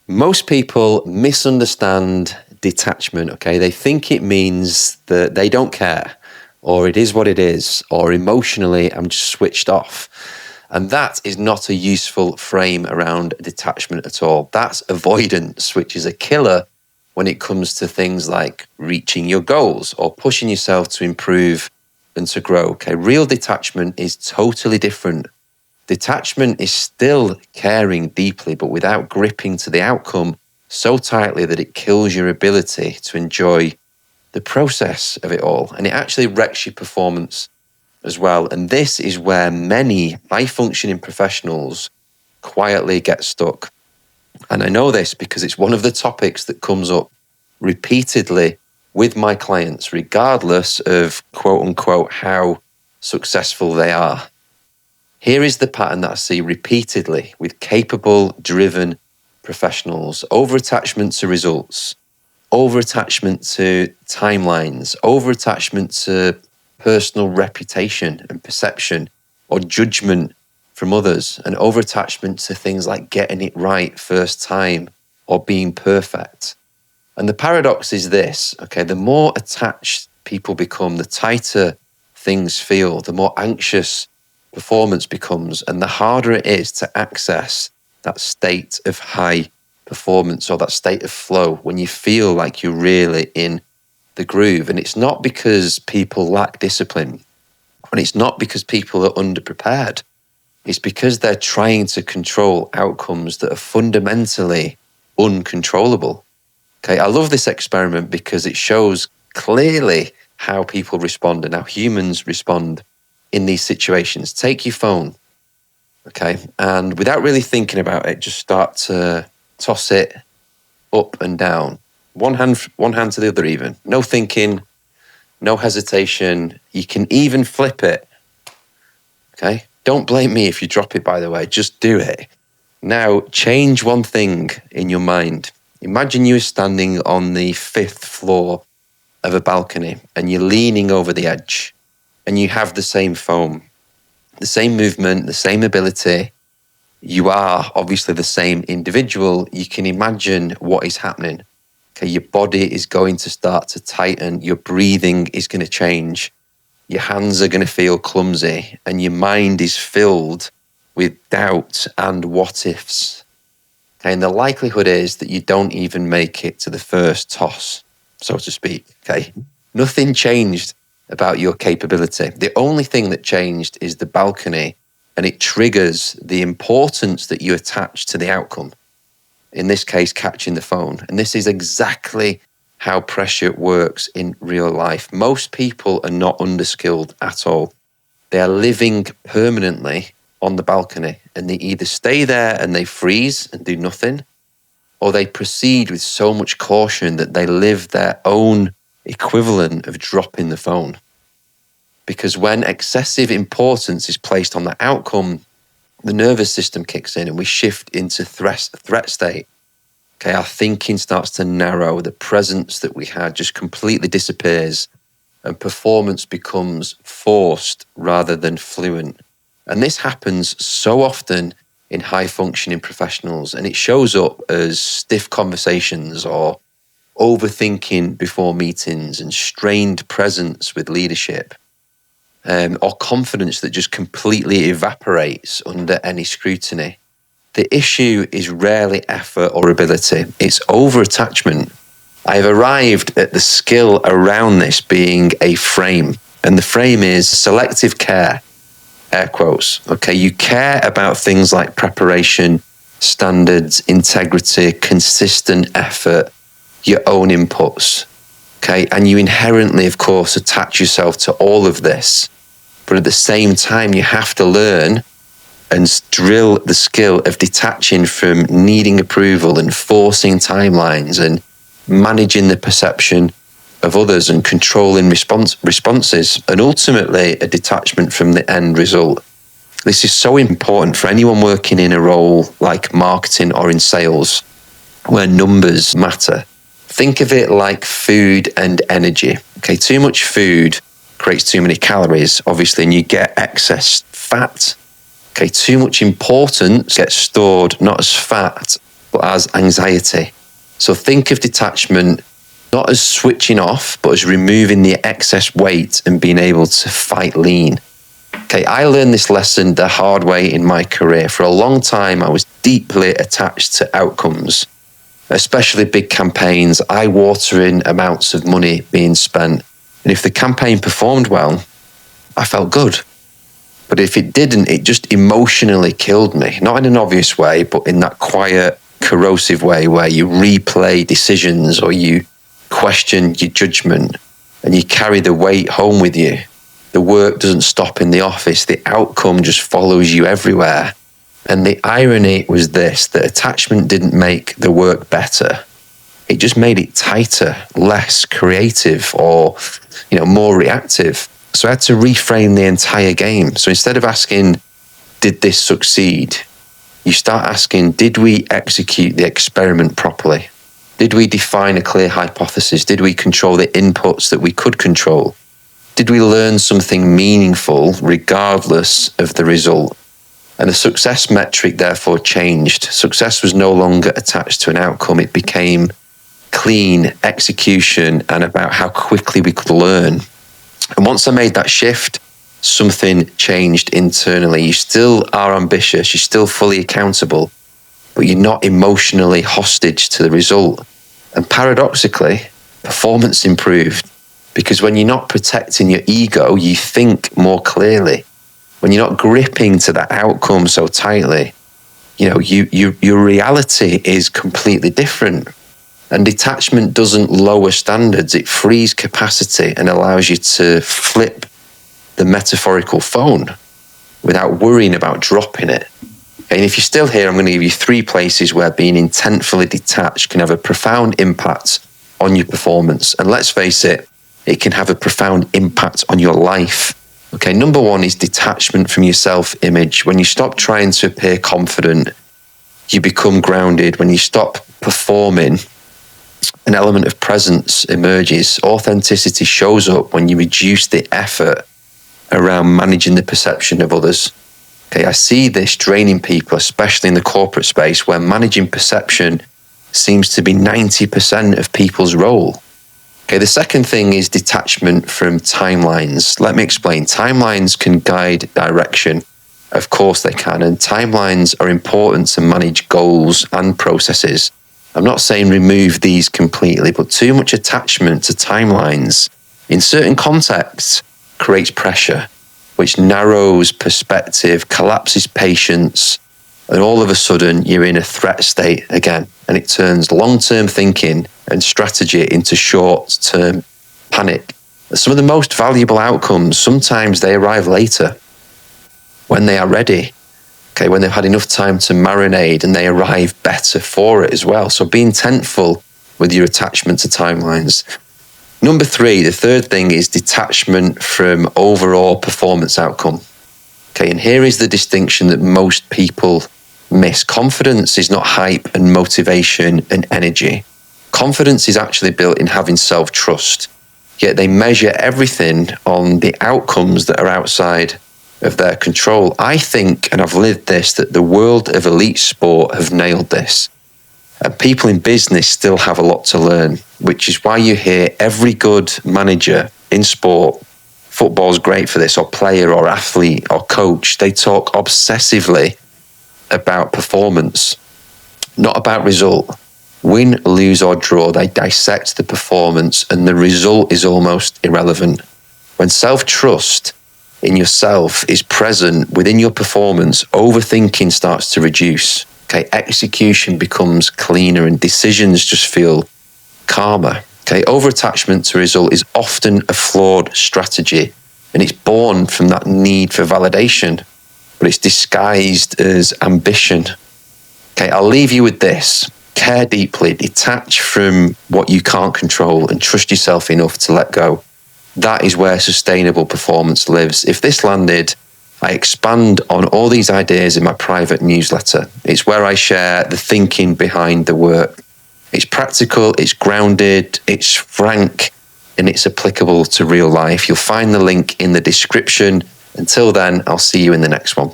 Most people misunderstand detachment, okay? They think it means that they don't care, or it is what it is, or emotionally I'm just switched off. And that is not a useful frame around detachment at all. That's avoidance, which is a killer when it comes to things like reaching your goals or pushing yourself to improve and to grow. Okay, real detachment is totally different. Detachment is still caring deeply, but without gripping to the outcome so tightly that it kills your ability to enjoy the process of it all. And it actually wrecks your performance as well. And this is where many high functioning professionals quietly get stuck. And I know this because it's one of the topics that comes up repeatedly with my clients, regardless of quote unquote how successful they are. Here is the pattern that I see repeatedly with capable, driven professionals: over-attachment to results, over-attachment to timelines, over-attachment to personal reputation and perception or judgment from others, and over-attachment to things like getting it right first time or being perfect. And the paradox is this, okay, the more attached people become, the tighter things feel, the more anxious performance becomes, and the harder it is to access that state of high performance or that state of flow when you feel like you're really in the groove. And it's not because people lack discipline, and it's not because people are underprepared. It's because they're trying to control outcomes that are fundamentally uncontrollable. Okay, I love this experiment because it shows clearly how people respond and how humans respond in these situations. Take your phone, okay, and without really thinking about it, just start to toss it up and down. One hand to the other even. No thinking, no hesitation. You can even flip it, okay? Don't blame me if you drop it, by the way. Just do it. Now, change one thing in your mind. Imagine you are standing on the 5th floor of a balcony and you're leaning over the edge and you have the same phone, the same movement, the same ability. You are obviously the same individual. You can imagine what is happening. Okay, your body is going to start to tighten. Your breathing is going to change. Your hands are going to feel clumsy and your mind is filled with doubt and what ifs. Okay, and the likelihood is that you don't even make it to the first toss, so to speak. Okay, nothing changed about your capability. The only thing that changed is the balcony, and it triggers the importance that you attach to the outcome. In this case, catching the phone. And this is exactly how pressure works in real life. Most people are not underskilled at all. They are living permanently on the balcony, and they either stay there and they freeze and do nothing, or they proceed with so much caution that they live their own equivalent of dropping the phone. Because when excessive importance is placed on the outcome, the nervous system kicks in and we shift into threat state. Okay, our thinking starts to narrow, the presence that we had just completely disappears, and performance becomes forced rather than fluent. And this happens so often in high functioning professionals, and it shows up as stiff conversations or overthinking before meetings and strained presence with leadership, or confidence that just completely evaporates under any scrutiny. The issue is rarely effort or ability, it's over-attachment. I have arrived at the skill around this being a frame, and the frame is selective care, air quotes. Okay, you care about things like preparation, standards, integrity, consistent effort, your own inputs. Okay, and you inherently, of course, attach yourself to all of this. But at the same time, you have to learn and drill the skill of detaching from needing approval and forcing timelines and managing the perception of others and controlling responses, and ultimately a detachment from the end result. This is so important for anyone working in a role like marketing or in sales, where numbers matter. Think of it like food and energy. Okay, too much food creates too many calories, obviously, and you get excess fat. Okay, too much importance gets stored not as fat, but as anxiety. So think of detachment not as switching off, but as removing the excess weight and being able to fight lean. Okay, I learned this lesson the hard way in my career. For a long time, I was deeply attached to outcomes, especially big campaigns, eye-watering amounts of money being spent. And if the campaign performed well, I felt good. But if it didn't, it just emotionally killed me. Not in an obvious way, but in that quiet, corrosive way where you replay decisions or you question your judgment and you carry the weight home with you. The work doesn't stop in the office. The outcome just follows you everywhere. And the irony was this, that attachment didn't make the work better. It just made it tighter, less creative, or, more reactive. So I had to reframe the entire game. So instead of asking, did this succeed? You start asking, did we execute the experiment properly? Did we define a clear hypothesis? Did we control the inputs that we could control? Did we learn something meaningful regardless of the result? And the success metric therefore changed. Success was no longer attached to an outcome. It became clean execution and about how quickly we could learn. And once I made that shift, something changed internally. You still are ambitious, you're still fully accountable, but you're not emotionally hostage to the result. And paradoxically, performance improved, because when you're not protecting your ego, you think more clearly. When you're not gripping to that outcome so tightly, your reality is completely different. And detachment doesn't lower standards, it frees capacity and allows you to flip the metaphorical phone without worrying about dropping it. And if you're still here, I'm going to give you 3 places where being intentfully detached can have a profound impact on your performance. And let's face it, it can have a profound impact on your life. Okay, number 1 is detachment from your self-image. When you stop trying to appear confident, you become grounded. When you stop performing, an element of presence emerges. Authenticity shows up when you reduce the effort around managing the perception of others. Okay, I see this draining people, especially in the corporate space, where managing perception seems to be 90% of people's role. Okay, the second thing is detachment from timelines. Let me explain. Timelines can guide direction. Of course they can, and timelines are important to manage goals and processes. I'm not saying remove these completely, but too much attachment to timelines in certain contexts creates pressure, which narrows perspective, collapses patience, and all of a sudden you're in a threat state again, and it turns long-term thinking and strategy into short-term panic. Some of the most valuable outcomes, sometimes they arrive later, when they are ready. Okay, when they've had enough time to marinate, and they arrive better for it as well. So be intentful with your attachment to timelines. Number 3, the third thing is detachment from overall performance outcome. Okay, and here is the distinction that most people miss. Confidence is not hype and motivation and energy. Confidence is actually built in having self-trust, yet they measure everything on the outcomes that are outside of their control. I think, and I've lived this, that the world of elite sport have nailed this. And people in business still have a lot to learn, which is why you hear every good manager in sport, football's great for this, or player or athlete or coach, they talk obsessively about performance, not about result. Win, lose or draw, they dissect the performance, and the result is almost irrelevant. When self-trust in yourself is present within your performance, overthinking starts to reduce. Okay, execution becomes cleaner and decisions just feel calmer. Okay, over-attachment to result is often a flawed strategy, and it's born from that need for validation, but it's disguised as ambition. Okay, I'll leave you with this. Care deeply, detach from what you can't control, and trust yourself enough to let go. That is where sustainable performance lives. If this landed, I expand on all these ideas in my private newsletter. It's where I share the thinking behind the work. It's practical, it's grounded, it's frank, and it's applicable to real life. You'll find the link in the description. Until then, I'll see you in the next one.